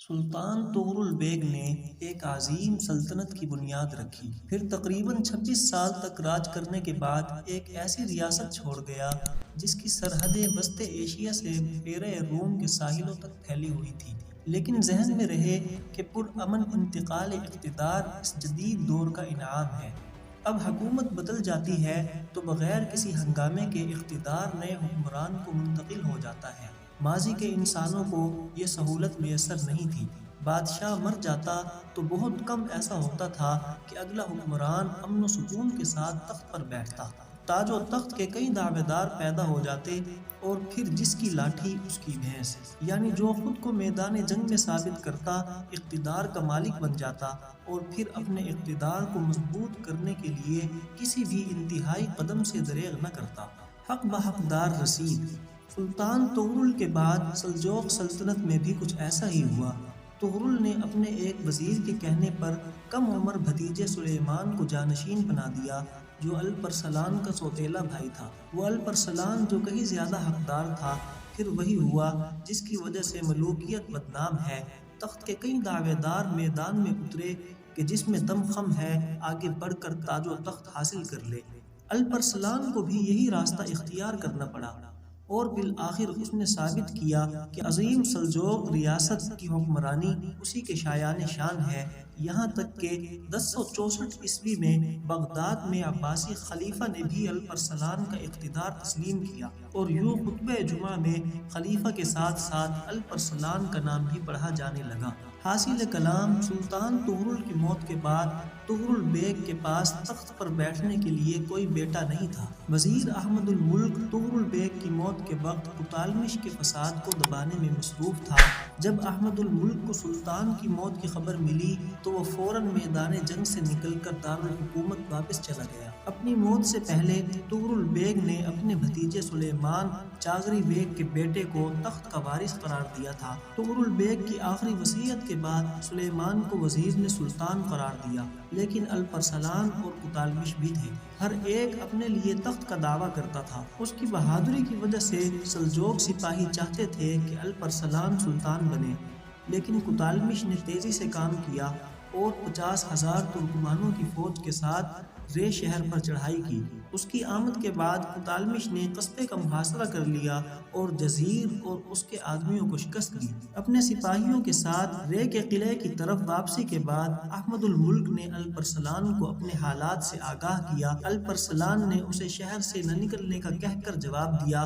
سلطان Tughril bag نے ایک عظیم سلطنت کی بنیاد رکھی، پھر تقریباً 26 سال تک راج کرنے کے بعد ایک ایسی ریاست چھوڑ گیا جس کی سرحدیں وسط ایشیا سے بحیرہ روم کے ساحلوں تک پھیلی ہوئی تھی، لیکن ذہن میں رہے کہ پرامن انتقال اقتدار اس جدید دور کا انعام ہے۔ اب حکومت بدل جاتی ہے تو بغیر کسی ہنگامے کے اقتدار نئے حکمران کو منتقل ہو جاتا ہے۔ ماضی کے انسانوں کو یہ سہولت میسر نہیں تھی۔ بادشاہ مر جاتا تو بہت کم ایسا ہوتا تھا کہ اگلا حکمران امن و سکون کے ساتھ تخت پر بیٹھتا۔ تاج و تخت کے کئی دعوے دار پیدا ہو جاتے اور پھر جس کی لاٹھی اس کی بھینس، یعنی جو خود کو میدان جنگ میں ثابت کرتا اقتدار کا مالک بن جاتا اور پھر اپنے اقتدار کو مضبوط کرنے کے لیے کسی بھی انتہائی قدم سے دریغ نہ کرتا۔ حق بحقدار رسید۔ سلطان طغرل کے بعد سلجوق سلطنت میں بھی کچھ ایسا ہی ہوا۔ طغرل نے اپنے ایک وزیر کے کہنے پر کم عمر بھتیجے سلیمان کو جانشین بنا دیا جو الپرسلان کا سوتیلا بھائی تھا۔ وہ الپرسلان جو کہیں زیادہ حقدار تھا، پھر وہی ہوا جس کی وجہ سے ملوکیت بدنام ہے۔ تخت کے کئی دعوے دار میدان میں اترے کہ جس میں دم خم ہے آگے بڑھ کر تاج و تخت حاصل کر لے۔ الپرسلان کو بھی یہی راستہ اختیار کرنا پڑا اور بالآخر اس نے ثابت کیا کہ عظیم سلجوق ریاست کی حکمرانی اسی کے شایان شان ہے، یہاں تک کہ 1064 عیسوی میں بغداد میں عباسی خلیفہ نے بھی الپرسلان کا اقتدار تسلیم کیا اور یوں خطبہ جمعہ میں خلیفہ کے ساتھ ساتھ الپرسلان کا نام بھی پڑھا جانے لگا۔ حاصل کلام، سلطان طغرل کی موت کے بعد طغرل بیگ کے پاس تخت پر بیٹھنے کے لیے کوئی بیٹا نہیں تھا۔ وزیر احمد الملک طغرل بیگ کی موت کے وقت طالمش کے فساد کو دبانے میں مصروف تھا۔ جب احمد الملک کو سلطان کی موت کی خبر ملی تو وہ فوراً میدان جنگ سے نکل کر دارالحکومت واپس چلا گیا۔ اپنی موت سے پہلے طغرل بیگ نے اپنے بھتیجے سلیمان چاغری بیگ کے بیٹے کو تخت کا وارث قرار دیا تھا۔ طغرل بیگ کی آخری وصیت کے بعد سلیمان کو وزیر نے سلطان قرار دیا، لیکن الپرسلان اور طالمش بھی تھے۔ ہر ایک اپنے لیے تخت کا دعویٰ کرتا تھا۔ اس کی بہادری کی وجہ سے سلجوق سپاہی چاہتے تھے کہ الپرسلان سلطان بنے، لیکن طالمش نے تیزی سے کام کیا اور 50,000 ترکمانوں کی فوج کے ساتھ رے شہر پر چڑھائی کی۔ اس کی آمد کے بعد طالمش نے قصبے کا محاصرہ کر لیا اور جزیر اور اس کے آدمیوں کو شکست دی۔ اپنے سپاہیوں کے ساتھ رے کے قلعے کی طرف واپسی کے بعد احمد الملک نے الپرسلان کو اپنے حالات سے آگاہ کیا۔ الپرسلان نے اسے شہر سے نہ نکلنے کا کہہ کر جواب دیا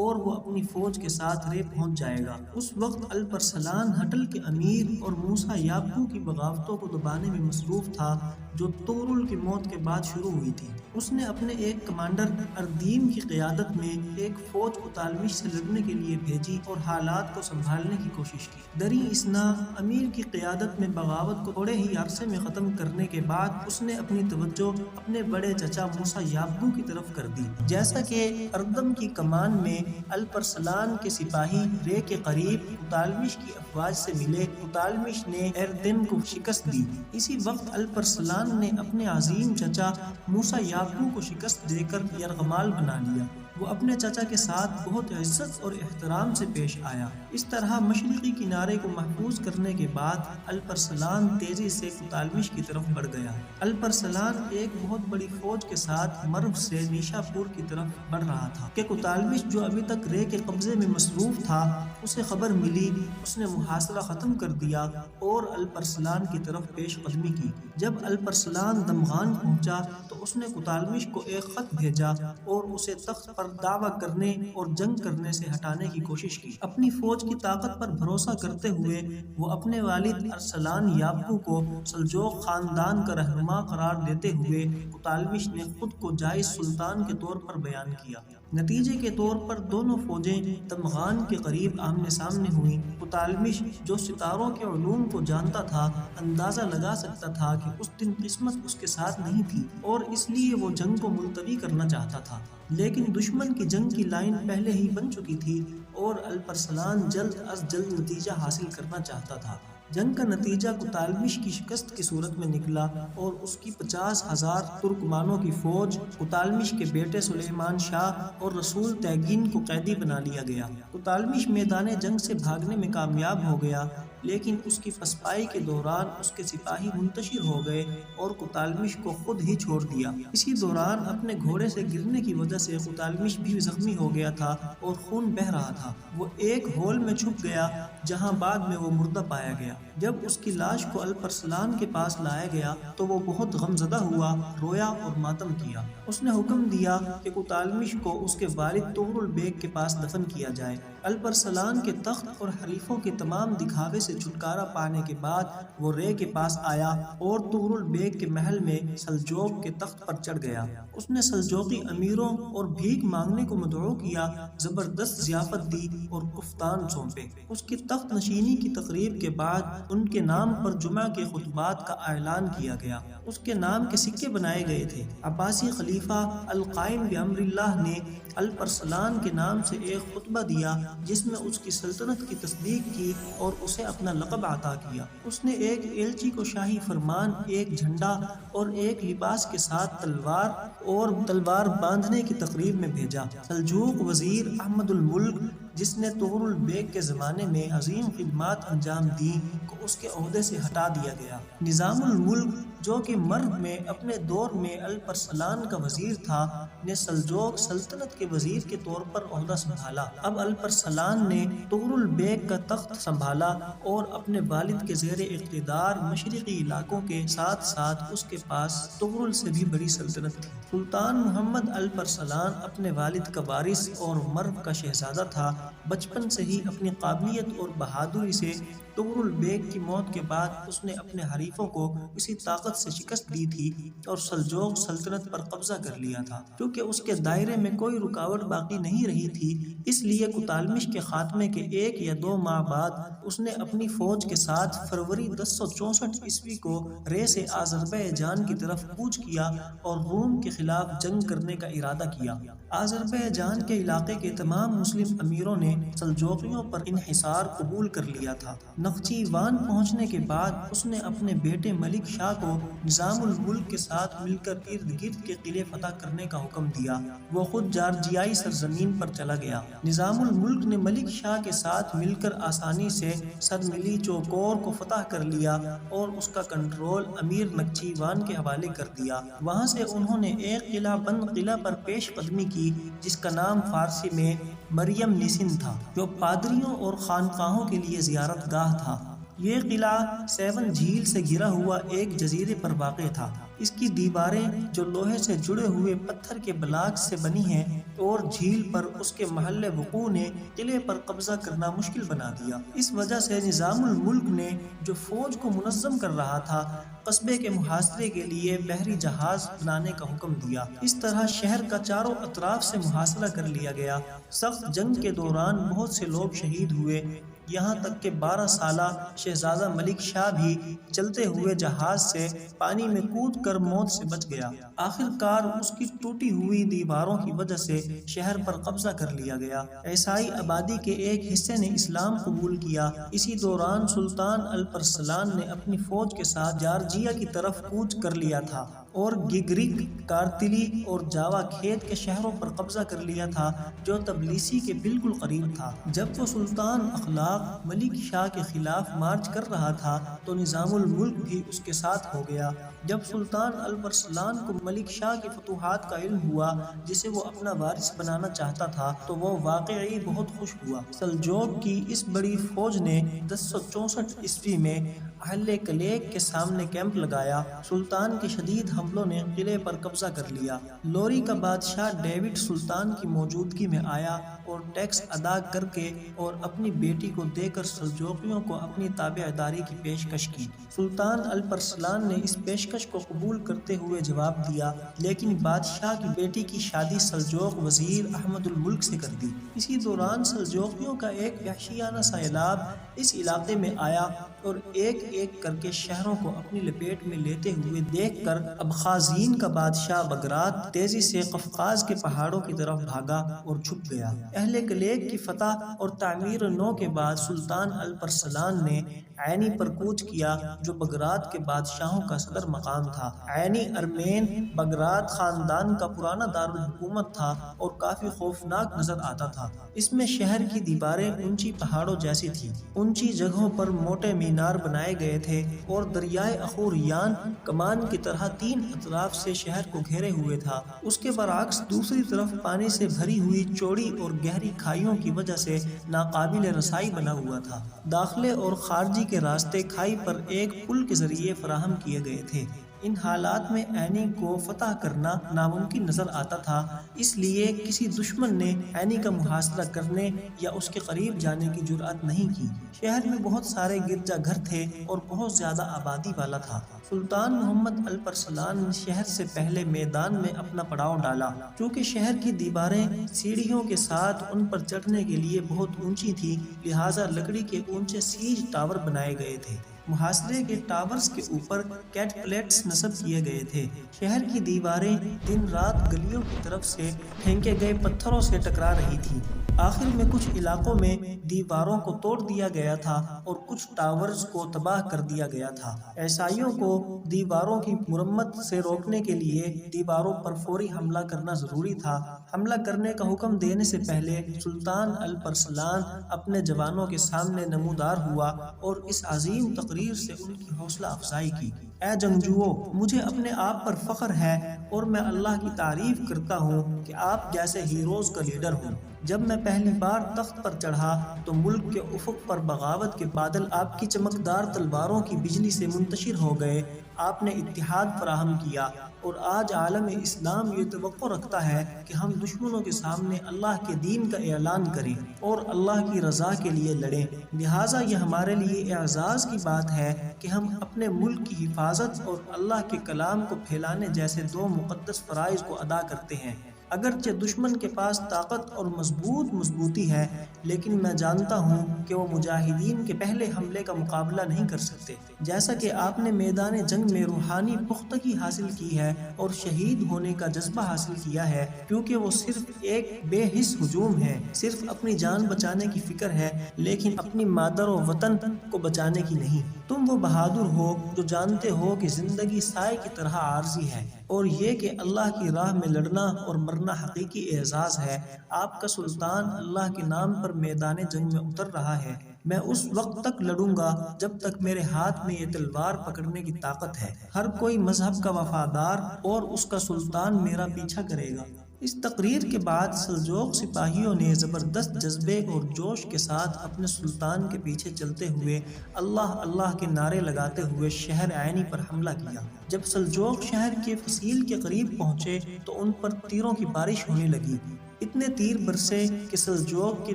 اور وہ اپنی فوج کے ساتھ رے پہنچ جائے گا۔ اس وقت الپرسلان ہٹل کے امیر اور موسیٰ یابگو کی بغاوتوں کو دبانے میں مصروف تھا جو طغرل کی موت کے بعد شروع ہوئی تھی۔ اس نے اپنے ایک کمانڈر اردیم کی قیادت میں ایک فوج طالمش سے لڑنے کے لیے بھیجی اور حالات کو سنبھالنے کی کوشش کی۔ دری اسنا امیر کی قیادت میں بغاوت کو تھوڑے ہی عرصے میں ختم کرنے کے بعد اس نے اپنی توجہ اپنے بڑے چچا موسیٰ یابگو کی طرف کر دی۔ جیسا کہ اردم کی کمان میں الپرسلان کے سپاہی رے کے قریب طالمش کی افواج سے ملے، طالمش نے اردم کو شکست دی۔ اسی وقت الپرسلان نے اپنے عظیم چچا موسیٰ یابگو کو شکست دے کر یرغمال بنا لیا۔ وہ اپنے چچا کے ساتھ بہت عزت اور احترام سے پیش آیا۔ اس طرح مشرقی کنارے کو محفوظ کرنے کے بعد الپرسلان تیزی سے طالمش کی طرف بڑھ گیا۔ الپرسلان ایک بہت بڑی فوج کے ساتھ مرو سے نیشا پور کی طرف بڑھ رہا تھا کہ طالمش جو ابھی تک رے کے قبضے میں مصروف تھا، اسے خبر ملی۔ اس نے محاصرہ ختم کر دیا اور الپرسلان کی طرف پیش قدمی کی۔ جب الپرسلان دمغان پہنچا تو اس نے طالمش کو ایک خط بھیجا اور اسے تخت پر دعویٰ کرنے اور جنگ کرنے سے ہٹانے کی کوشش کی۔ اپنی فوج کی طاقت پر بھروسہ کرتے ہوئے وہ اپنے والد ارسلان یابگو کو سلجوق خاندان کا رہنما قرار دیتے ہوئے طالمش نے خود کو جائز سلطان کے طور پر بیان کیا۔ نتیجے کے طور پر دونوں فوجیں دمغان کے قریب آمنے سامنے ہوئیں۔ طالمش جو ستاروں کے علوم کو جانتا تھا اندازہ لگا سکتا تھا کہ اس دن قسمت اس کے ساتھ نہیں تھی اور اس لیے وہ جنگ کو ملتوی کرنا چاہتا تھا، لیکن دشمن کی جنگ کی لائن پہلے ہی بن چکی تھی اور الپرسلان جلد از جلد نتیجہ حاصل کرنا چاہتا تھا۔ جنگ کا نتیجہ طالمش کی شکست کی صورت میں نکلا اور اس کی 50,000 ترکمانوں کی فوج طالمش کے بیٹے سلیمان شاہ اور رسول تیگین کو قیدی بنا لیا گیا۔ کوتالمش میدان جنگ سے بھاگنے میں کامیاب ہو گیا، لیکن اس کی پسپائی کے دوران اس کے سپاہی منتشر ہو گئے اور کوتالمش کو خود ہی چھوڑ دیا۔ اسی دوران اپنے گھوڑے سے گرنے کی وجہ سے کوتالمش بھی زخمی ہو گیا تھا اور خون بہہ رہا تھا۔ وہ ایک ہول میں چھپ گیا جہاں بعد میں وہ مردہ پایا گیا۔ جب اس کی لاش کو الپرسلان کے پاس لایا گیا تو وہ بہت غمزدہ ہوا، رویا اور ماتم کیا۔ اس نے حکم دیا کہ کوتالمش کو اس کے والد طغرل بیگ کے پاس دفن کیا جائے۔ الپرسلان کے تخت اور حریفوں کے تمام دکھاوے سے چھٹکارا پانے کے بعد وہ رے کے پاس آیا اور طغرل بیگ کے محل میں سلجوق کے تخت پر چڑھ گیا۔ اس نے سلجوقی امیروں اور بھیک مانگنے کو مدعو کیا، زبردست ضیافت دی اور کفتان سونپے۔ اس کی تخت نشینی کی تقریب کے بعد ان کے نام پر جمعہ کے خطبات کا اعلان کیا گیا۔ اس کے نام کے سکے بنائے گئے تھے۔ عباسی خلیفہ القائم بامر اللہ نے الپرسلان کے نام سے ایک خطبہ دیا جس میں اس کی سلطنت کی تصدیق کی اور اسے اپنا لقب عطا کیا۔ اس نے ایک ایلچی کو شاہی فرمان، ایک جھنڈا اور ایک لباس کے ساتھ تلوار باندھنے کی تقریب میں بھیجا۔ سلجوق وزیر احمد الملک، جس نے طغرل بیگ کے زمانے میں عظیم خدمات انجام دیں، کو اس کے عہدے سے ہٹا دیا گیا۔ نظام الملک، جو کہ مرو میں اپنے دور میں الپرسلان کا وزیر تھا، نے سلجوق سلطنت کے وزیر کے طور پر عہدہ سنبھالا۔ اب الپرسلان نے طغرل بیگ کا تخت سنبھالا اور اپنے والد کے زیر اقتدار مشرقی علاقوں کے ساتھ ساتھ اس کے پاس طغرل سے بھی بڑی سلطنت تھی۔ سلطان محمد الپرسلان اپنے والد کا وارث اور مرو کا شہزادہ تھا۔ بچپن سے ہی اپنی قابلیت اور بہادری سے طغرل بیگ کی موت کے بعد اس نے اپنے حریفوں کو اسی طاقت سے شکست دی تھی اور سلجوق سلطنت پر قبضہ کر لیا تھا۔ کیونکہ اس کے دائرے میں کوئی رکاوٹ باقی نہیں رہی تھی، اس لیے کوتالمش کے خاتمے کے 1 یا 2 ماہ بعد اس نے اپنی فوج کے ساتھ فروری 1064 عیسوی کو رے سے آذربائیجان کی طرف کوچ کیا اور روم کے خلاف جنگ کرنے کا ارادہ کیا۔ آذربائیجان کے علاقے کے تمام مسلم امیروں نے سلجوقیوں پر انحصار قبول کر لیا تھا۔ نخچیوان پہنچنے کے بعد اس نے اپنے بیٹے ملک شاہ کو نظام الملک کے ساتھ مل کر ارد گرد کے قلعے فتح کرنے کا حکم دیا۔ وہ خود جارجیائی سرزمین پر چلا گیا۔ نظام الملک نے ملک شاہ کے ساتھ مل کر آسانی سے سرملی چوکور کو فتح کر لیا اور اس کا کنٹرول امیر نخچیوان کے حوالے کر دیا۔ وہاں سے انہوں نے ایک قلعہ بند قلعہ پر پیش قدمی کی جس کا نام فارسی میں مریم نسین تھا، جو پادریوں اور خانقاہوں کے لیے زیارت گاہ تھا۔ یہ قلعہ سیون جھیل سے گھرا ہوا ایک جزیرے پر واقع تھا۔ اس کی دیواریں جو لوہے سے جڑے ہوئے پتھر کے بلاک سے بنی ہیں اور جھیل پر اس کے محل وقوع نے قلعے پر قبضہ کرنا مشکل بنا دیا۔ اس وجہ سے نظام الملک نے جو فوج کو منظم کر رہا تھا، قصبے کے محاصرے کے لیے بحری جہاز بنانے کا حکم دیا۔ اس طرح شہر کا چاروں اطراف سے محاصرہ کر لیا گیا۔ سخت جنگ کے دوران بہت سے لوگ شہید ہوئے، یہاں تک کہ 12 سالہ شہزادہ ملک شاہ بھی چلتے ہوئے جہاز سے پانی میں کود کر موت سے بچ گیا۔ آخر کار اس کی ٹوٹی ہوئی دیواروں کی وجہ سے شہر پر قبضہ کر لیا گیا۔ عیسائی آبادی کے ایک حصے نے اسلام قبول کیا۔ اسی دوران سلطان الپرسلان نے اپنی فوج کے ساتھ جارجیا کی طرف کوچ کر لیا تھا اور گگرک، کارتلی اور جاوا کھیت کے شہروں پر قبضہ کر لیا تھا جو تبلیسی کے بالکل قریب تھا۔ جب وہ سلطان اخلاق ملک شاہ کے خلاف مارچ کر رہا تھا تو نظام الملک بھی اس کے ساتھ ہو گیا۔ جب سلطان الپرسلان کو ملک شاہ کی فتوحات کا علم ہوا جسے وہ اپنا وارث بنانا چاہتا تھا تو وہ واقعی بہت خوش ہوا۔ سلجوق کی اس بڑی فوج نے 1064 عیسوی میں اہل کلیک کے سامنے کیمپ لگایا۔ سلطان کے شدید حملوں نے قلعے پر قبضہ کر لیا۔ لوری کا بادشاہ ڈیوڈ سلطان کی موجودگی میں آیا اور ٹیکس ادا کر کے اور اپنی بیٹی کو دے کر سلجوقیوں کو اپنی تابعداری کی پیشکش کی۔ سلطان الپرسلان نے اس پیشکش کو قبول کرتے ہوئے جواب دیا، لیکن بادشاہ کی بیٹی کی شادی سلجوق وزیر احمد الملک سے کر دی۔ اسی دوران سلجوقیوں کا ایک وحشیانہ سیلاب اس علاقے میں آیا اور ایک ایک کر کے شہروں کو اپنی لپیٹ میں لیتے ہوئے دیکھ کر ابخازین کا بادشاہ بگرات تیزی سے قفقاز کے پہاڑوں کی طرف بھاگا اور چھپ گیا۔ اہل کلیگ کی فتح اور تعمیر نو کے بعد سلطان الپرسلان نے عینی پر کوچ کیا جو بغداد کے بادشاہوں کا صدر مقام تھا۔ عینی ارمین بغداد خاندان کا پرانا دارالحکومت تھا اور کافی خوفناک نظر آتا تھا۔ اس میں شہر کی دیواریں اونچی پہاڑوں جیسی تھی، اونچی جگہوں پر موٹے مینار بنائے گئے تھے اور دریائے اخوریان کمان کی طرح تین اطراف سے شہر کو گھیرے ہوئے تھا۔ اس کے برعکس دوسری طرف پانی سے بھری ہوئی چوڑی اور گہری کھائیوں کی وجہ سے ناقابل رسائی بنا ہوا تھا۔ داخلے اور خارجی کے راستے کھائی پر ایک پل کے ذریعے فراہم کیے گئے تھے۔ ان حالات میں عینی کو فتح کرنا ناممکن نظر آتا تھا، اس لیے کسی دشمن نے عینی کا محاصرہ کرنے یا اس کے قریب جانے کی جرأت نہیں کی۔ شہر میں بہت سارے گرجا گھر تھے اور بہت زیادہ آبادی والا تھا۔ سلطان محمد الپرسلان نے شہر سے پہلے میدان میں اپنا پڑاؤ ڈالا۔ چونکہ شہر کی دیواریں سیڑھیوں کے ساتھ ان پر چڑھنے کے لیے بہت اونچی تھی، لہٰذا لکڑی کے اونچے سیج ٹاور بنائے گئے تھے۔ محاصرے کے ٹاورز کے اوپر کیٹ پلیٹس نصب کیے گئے تھے۔ شہر کی دیواریں دن رات گلیوں کی طرف سے پھینکے گئے پتھروں سے ٹکرا رہی تھی۔ آخر میں کچھ علاقوں میں دیواروں کو توڑ دیا گیا تھا اور کچھ ٹاورز کو تباہ کر دیا گیا تھا۔ عیسائیوں کو دیواروں کی مرمت سے روکنے کے لیے دیواروں پر فوری حملہ کرنا ضروری تھا۔ حملہ کرنے کا حکم دینے سے پہلے سلطان الپرسلان اپنے جوانوں کے سامنے نمودار ہوا اور اس عظیم تقریر سے ان کی حوصلہ افزائی کی۔ اے جنگجوؤں، مجھے اپنے آپ پر فخر ہے اور میں اللہ کی تعریف کرتا ہوں کہ آپ جیسے ہیروز کا لیڈر ہوں۔ جب میں پہلی بار تخت پر چڑھا تو ملک کے افق پر بغاوت کے بادل آپ کی چمکدار تلواروں کی بجلی سے منتشر ہو گئے۔ آپ نے اتحاد فراہم کیا اور آج عالم اسلام یہ توقع رکھتا ہے کہ ہم دشمنوں کے سامنے اللہ کے دین کا اعلان کریں اور اللہ کی رضا کے لیے لڑیں۔ لہٰذا یہ ہمارے لیے اعزاز کی بات ہے کہ ہم اپنے ملک کی حفاظت اور اللہ کے کلام کو پھیلانے جیسے دو مقدس فرائض کو ادا کرتے ہیں۔ اگرچہ دشمن کے پاس طاقت اور مضبوطی ہے، لیکن میں جانتا ہوں کہ وہ مجاہدین کے پہلے حملے کا مقابلہ نہیں کر سکتے۔ جیسا کہ آپ نے میدان جنگ میں روحانی پختگی حاصل کی ہے اور شہید ہونے کا جذبہ حاصل کیا ہے، کیونکہ وہ صرف ایک بے حس ہجوم ہے، صرف اپنی جان بچانے کی فکر ہے، لیکن اپنی مادر و وطن کو بچانے کی نہیں۔ تم وہ بہادر ہو جو جانتے ہو کہ زندگی سائے کی طرح عارضی ہے اور یہ کہ اللہ کی راہ میں لڑنا اور مرنا حقیقی اعزاز ہے۔ آپ کا سلطان اللہ کے نام پر میدان جنگ میں اتر رہا ہے۔ میں اس وقت تک لڑوں گا جب تک میرے ہاتھ میں یہ تلوار پکڑنے کی طاقت ہے۔ ہر کوئی مذہب کا وفادار اور اس کا سلطان میرا پیچھا کرے گا۔ اس تقریر کے بعد سلجوق سپاہیوں نے زبردست جذبے اور جوش کے ساتھ اپنے سلطان کے پیچھے چلتے ہوئے اللہ اللہ کے نعرے لگاتے ہوئے شہر عینی پر حملہ کیا۔ جب سلجوق شہر کے فصیل کے قریب پہنچے تو ان پر تیروں کی بارش ہونے لگی۔ اتنے تیر برسے کہ سلجوق کی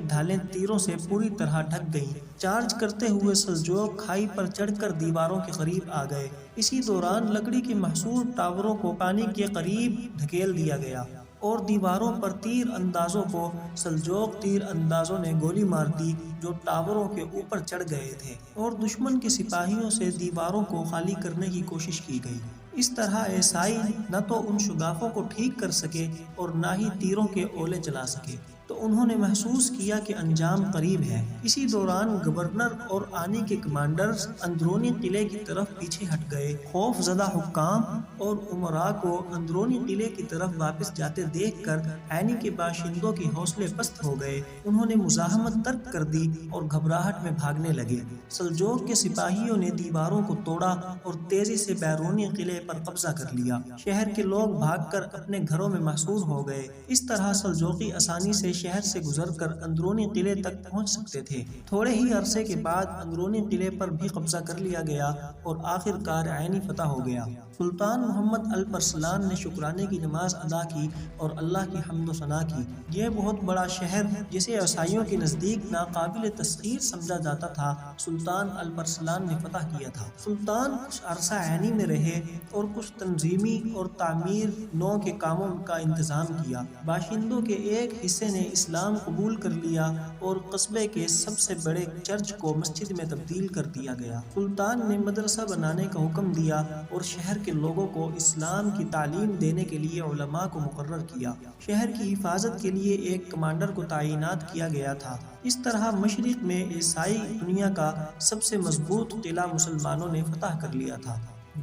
ڈھالیں تیروں سے پوری طرح ڈھک گئیں۔ چارج کرتے ہوئے سلجوق کھائی پر چڑھ کر دیواروں کے قریب آ گئے۔ اسی دوران لکڑی کے محصور ٹاوروں کو پانی کے قریب دھکیل دیا گیا اور دیواروں پر تیر اندازوں کو سلجوق تیر اندازوں نے گولی مار دی جو ٹاوروں کے اوپر چڑھ گئے تھے، اور دشمن کے سپاہیوں سے دیواروں کو خالی کرنے کی کوشش کی گئی۔ اس طرح عیسائی نہ تو ان شگافوں کو ٹھیک کر سکے اور نہ ہی تیروں کے اولے چلا سکے، تو انہوں نے محسوس کیا کہ انجام قریب ہے۔ اسی دوران گورنر اور آنی کے کمانڈرز اندرونی قلعے کی طرف پیچھے ہٹ گئے۔ خوف زدہ حکام اور امراء کو اندرونی قلعے کی طرف واپس جاتے دیکھ کر عینی کے باشندوں کے حوصلے پست ہو گئے۔ انہوں نے مزاحمت ترک کر دی اور گھبراہٹ میں بھاگنے لگے۔ سلجوق کے سپاہیوں نے دیواروں کو توڑا اور تیزی سے بیرونی قلعے پر قبضہ کر لیا۔ شہر کے لوگ بھاگ کر اپنے گھروں میں محصور ہو گئے۔ اس طرح سلجوقی آسانی سے شہر سے گزر کر اندرونی قلعے تک پہنچ سکتے تھے۔ تھوڑے ہی عرصے کے بعد اندرونی قلعے پر بھی قبضہ کر لیا گیا اور آخر کار عینی فتح ہو گیا۔ سلطان محمد الپرسلان نے شکرانے کی نماز ادا کی اور اللہ کی حمد و ثنا کی۔ یہ بہت بڑا شہر جسے عیسائیوں کے نزدیک ناقابل تسخیر سمجھا جاتا تھا، سلطان الپرسلان نے فتح کیا تھا۔ سلطان کچھ عرصہ عینی میں رہے اور کچھ تنظیمی اور تعمیر نو کے کاموں کا انتظام کیا۔ باشندوں کے ایک حصے نے اسلام قبول کر لیا اور قصبے کے سب سے بڑے چرچ کو مسجد میں تبدیل کر دیا گیا۔ سلطان نے مدرسہ بنانے کا حکم دیا اور شہر کے لوگوں کو اسلام کی تعلیم دینے کے لیے علماء کو مقرر کیا۔ شہر کی حفاظت کے لیے ایک کمانڈر کو تعینات کیا گیا تھا۔ اس طرح مشرق میں عیسائی دنیا کا سب سے مضبوط قلعہ مسلمانوں نے فتح کر لیا تھا۔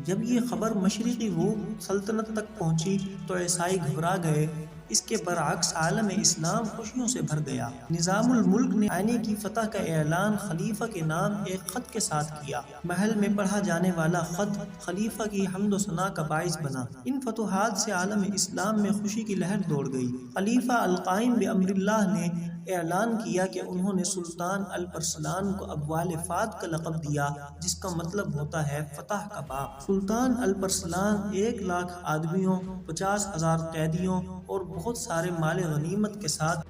جب یہ خبر مشرقی روم سلطنت تک پہنچی تو عیسائی گھبرا گئے۔ اس کے برعکس عالم اسلام خوشیوں سے بھر گیا۔ نظام الملک نے آئین کی فتح کا اعلان خلیفہ کے نام ایک خط کے ساتھ کیا۔ محل میں پڑھا جانے والا خط خلیفہ کی حمد و ثنا کا باعث بنا۔ ان فتوحات سے عالم اسلام میں خوشی کی لہر دوڑ گئی۔ خلیفہ القائم بامر اللہ نے اعلان کیا کہ انہوں نے سلطان الپرسلان کو ابوال فات کا لقب دیا، جس کا مطلب ہوتا ہے فتح کا باب۔ سلطان الپرسلان 1,00,000 آدمیوں، 50,000 قیدیوں اور بہت سارے مال غنیمت کے ساتھ